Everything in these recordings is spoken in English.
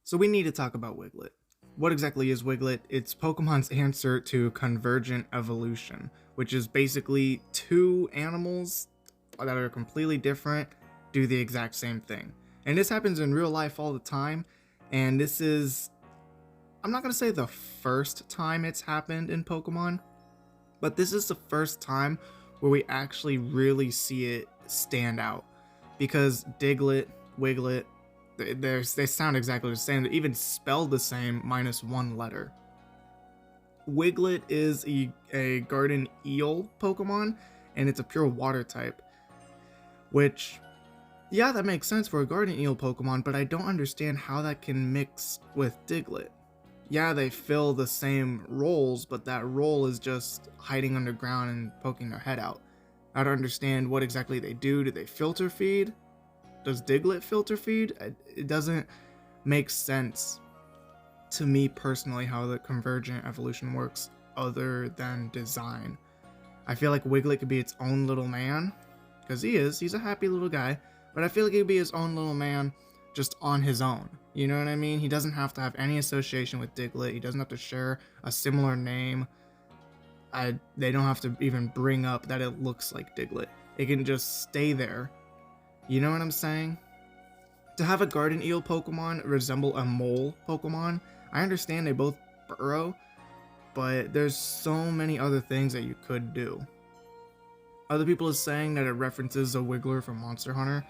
So we need to talk about Wiglet. What exactly is Wiglet? It's Pokemon's answer to convergent evolution, which is basically two animals that are completely different do the exact same thing. And this happens in real life all the time, and this is, I'm not going to say the first time it's happened in Pokemon, but this is the first time where we actually really see it stand out. Because Diglett, Wiglet, they sound exactly the same. They're even spelled the same minus one letter. Wiglet is a garden eel Pokemon, and it's a pure water type. Which, yeah, that makes sense for a garden eel Pokemon, but I don't understand how that can mix with Diglett. Yeah, they fill the same roles, but that role is just hiding underground and poking their head out. I don't understand what exactly they do. Do they filter feed? Does Diglett filter feed? It doesn't make sense to me personally how the convergent evolution works other than design. I feel like Wiglet could be its own little man, because he's a happy little guy, but I feel like he'd be his own little man just on his own. You know what I mean? He doesn't have to have any association with Diglett. He doesn't have to share a similar name. They don't have to even bring up that it looks like Diglett. It can just stay there. You know what I'm saying? To have a garden eel Pokemon resemble a mole Pokemon, I understand they both burrow, but there's so many other things that you could do. Other people are saying that it references a Wiggler from Monster Hunter.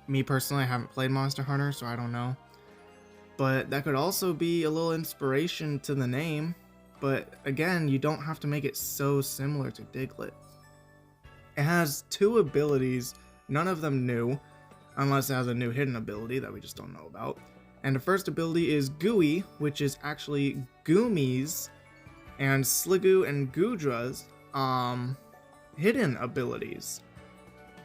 Me personally, I haven't played Monster Hunter, so I don't know. But that could also be a little inspiration to the name. But again, you don't have to make it so similar to Diglett. It has two abilities, none of them new, unless it has a new hidden ability that we just don't know about. And the first ability is Gooey, which is actually Gumi's and Sliggoo and Goodra's hidden abilities.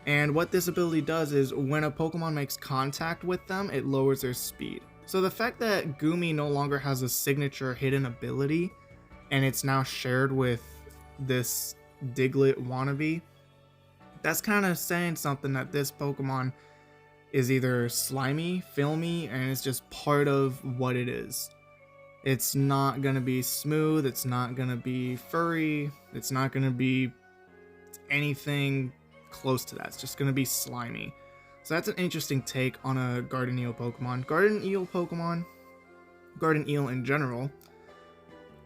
And what this ability does is when a Pokemon makes contact with them, it lowers their speed. So the fact that Goomy no longer has a signature hidden ability, and it's now shared with this Diglett wannabe, that's kind of saying something that this Pokemon is either slimy, filmy, and it's just part of what it is. It's not going to be smooth, it's not going to be furry, it's not going to be anything close to that. It's just going to be slimy. So that's an interesting take on a garden eel Pokemon. Garden eel in general,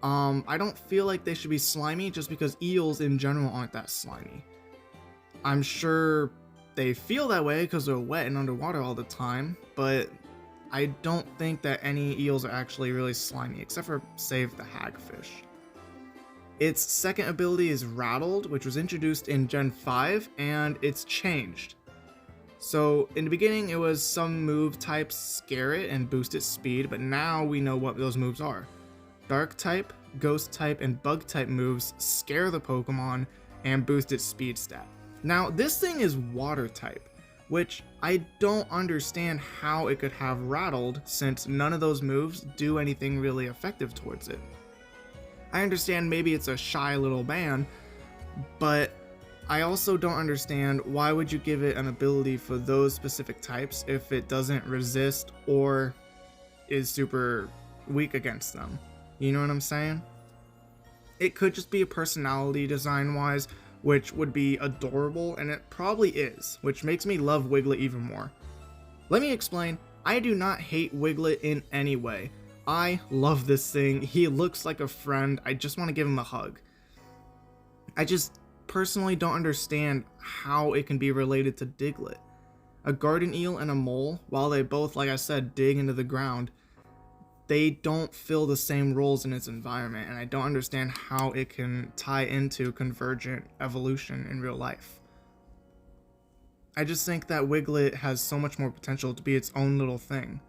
I don't feel like they should be slimy just because eels in general aren't that slimy. I'm sure they feel that way because they're wet and underwater all the time, but I don't think that any eels are actually really slimy, except for, save the hagfish. Its second ability is Rattled, which was introduced in Gen 5, and it's changed. So in the beginning, it was some move types scare it and boost its speed, but now we know what those moves are. Dark type, Ghost type, and Bug type moves scare the Pokemon and boost its speed stat. Now this thing is Water type, which I don't understand how it could have Rattled since none of those moves do anything really effective towards it. I understand maybe it's a shy little man, but I also don't understand why would you give it an ability for those specific types if it doesn't resist or is super weak against them. You know what I'm saying? It could just be a personality design wise, which would be adorable, and it probably is, which makes me love Wiglet even more. Let me explain. I do not hate Wiglet in any way. I love this thing. He looks like a friend. I just want to give him a hug. I just personally don't understand how it can be related to Diglett. A garden eel and a mole, while they both, like I said, dig into the ground, they don't fill the same roles in its environment, and I don't understand how it can tie into convergent evolution in real life. I just think that Wiglet has so much more potential to be its own little thing.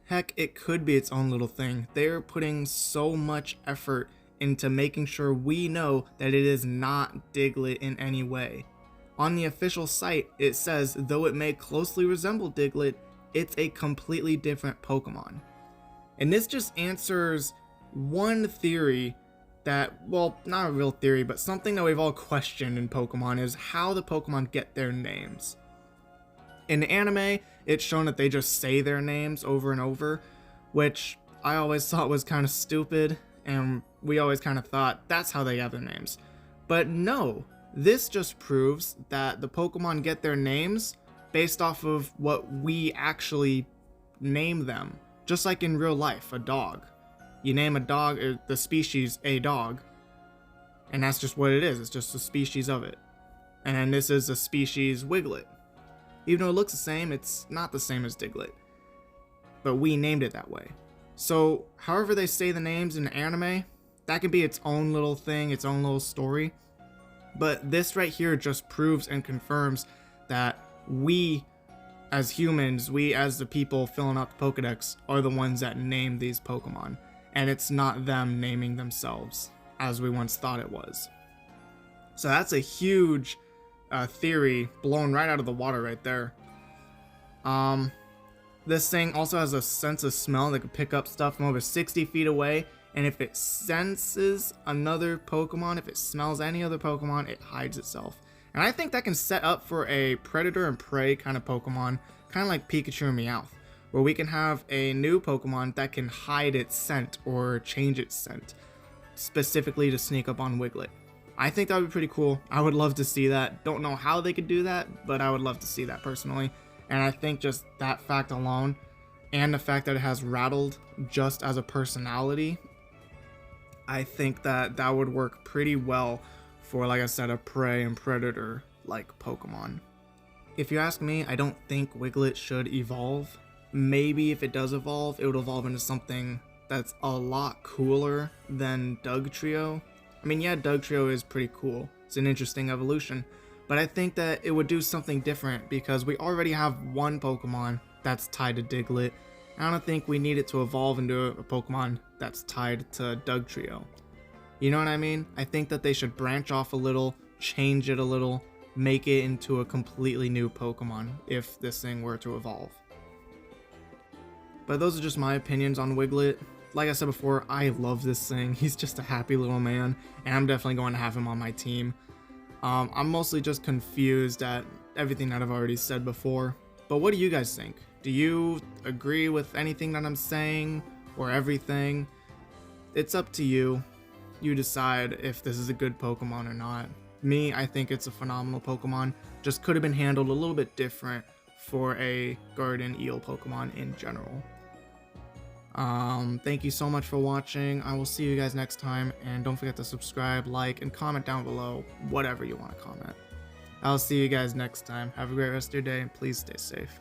Heck, it could be its own little thing. They're putting so much effort into making sure we know that it is not Diglett in any way. On the official site, it says, though it may closely resemble Diglett, it's a completely different Pokemon. And this just answers one theory that, well, not a real theory, but something that we've all questioned in Pokemon is how the Pokemon get their names. In the anime, it's shown that they just say their names over and over, which I always thought was kind of stupid, and we always kind of thought that's how they got their names. But no, this just proves that the Pokemon get their names based off of what we actually name them. Just like in real life, a dog. You name a dog, the species, a dog, and that's just what it is. It's just a species of it. And then this is a species Wiglet. Even though it looks the same, it's not the same as Diglett. But we named it that way. So, however they say the names in anime, that can be its own little thing, its own little story. But this right here just proves and confirms that we, as humans, we as the people filling out the Pokedex, are the ones that name these Pokemon. And it's not them naming themselves, as we once thought it was. So that's a huge theory blown right out of the water right there. This thing also has a sense of smell that can pick up stuff from over 60 feet away, and if it senses another Pokemon, if it smells any other Pokemon, it hides itself. And I think that can set up for a predator and prey kind of Pokemon, kind of like Pikachu and Meowth, where we can have a new Pokemon that can hide its scent or change its scent, specifically to sneak up on Wiglet. I think that would be pretty cool. I would love to see that. Don't know how they could do that, but I would love to see that personally. And I think just that fact alone, and the fact that it has Rattled just as a personality, I think that that would work pretty well for, like I said, a prey and predator like Pokemon. If you ask me, I don't think Wiglet should evolve. Maybe if it does evolve, it would evolve into something that's a lot cooler than Dugtrio. I mean, yeah, Dugtrio is pretty cool. It's an interesting evolution. But I think that it would do something different because we already have one Pokemon that's tied to Diglett. I don't think we need it to evolve into a Pokemon that's tied to Dugtrio. You know what I mean? I think that they should branch off a little, change it a little, make it into a completely new Pokemon if this thing were to evolve. But those are just my opinions on Wiglet. Like I said before, I love this thing. He's just a happy little man, and I'm definitely going to have him on my team. I'm mostly just confused at everything that I've already said before. But what do you guys think? Do you agree with anything that I'm saying, or everything? It's up to you. You decide if this is a good Pokemon or not. Me, I think it's a phenomenal Pokemon. Just could have been handled a little bit different for a garden eel Pokemon in general. Thank you so much for watching. I will see you guys next time, and don't forget to subscribe, like, and comment down below whatever you want to comment. I'll see you guys next time. Have a great rest of your day, and please stay safe.